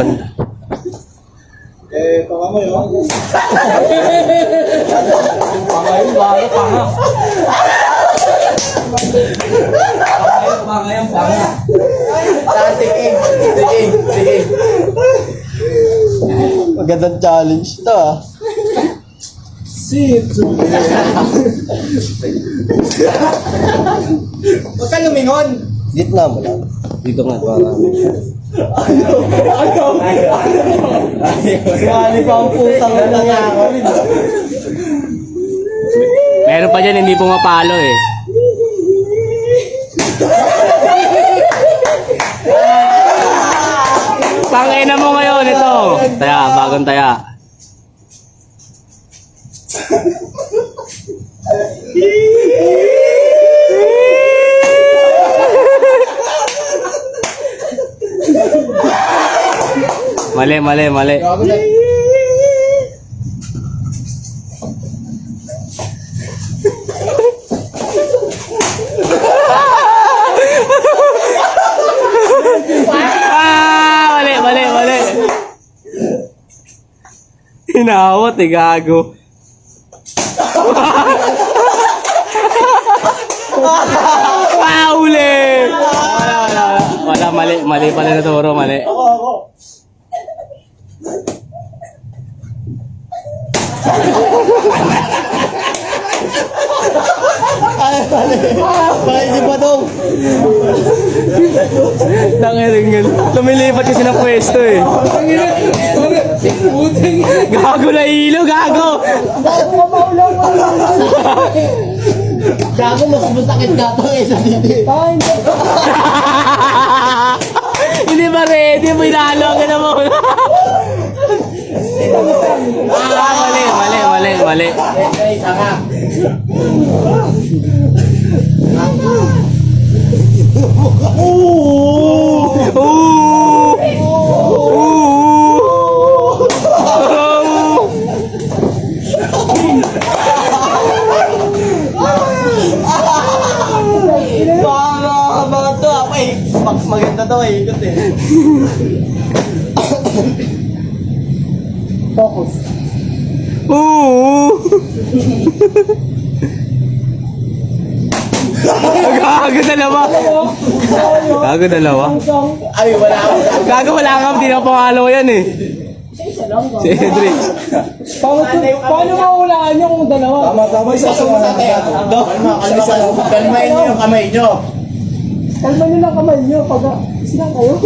Panga mo yun. Panga yun, bago panga. Panga yan, panga. Sige. Magandang challenge to ah. Huwag ka lumingon. Gitna mo lang. Dito nga, para. Kali pa ang putang na nangyari. Meron pa dyan, hindi pumapalo eh. Pangina mo ngayon ito. Taya, bagong taya. Mali. Mali. Hinawat eh, gago. Uli! Wala, mali pala na turo, mali. Ako. Hindi pa daw. Nangiringan. Lumilipat kasi ng pwesto eh. Gago na ilo, gago! Gago, mas masakit ka ito eh sa dito. Hindi ba ready? May nalo ka na mo. Mali. Maganda to eh, ikot eh. Focus. Gago dalawa. Ay, wala ako. Gago wala ka, hindi na pangalo yan eh. Si Edric. Paano mahulaan niyo kung dalawa? Tama, isa sa mga kalmain niyo yung kamay niyo. Kalma niyo lang kamay niyo pag sila kayo.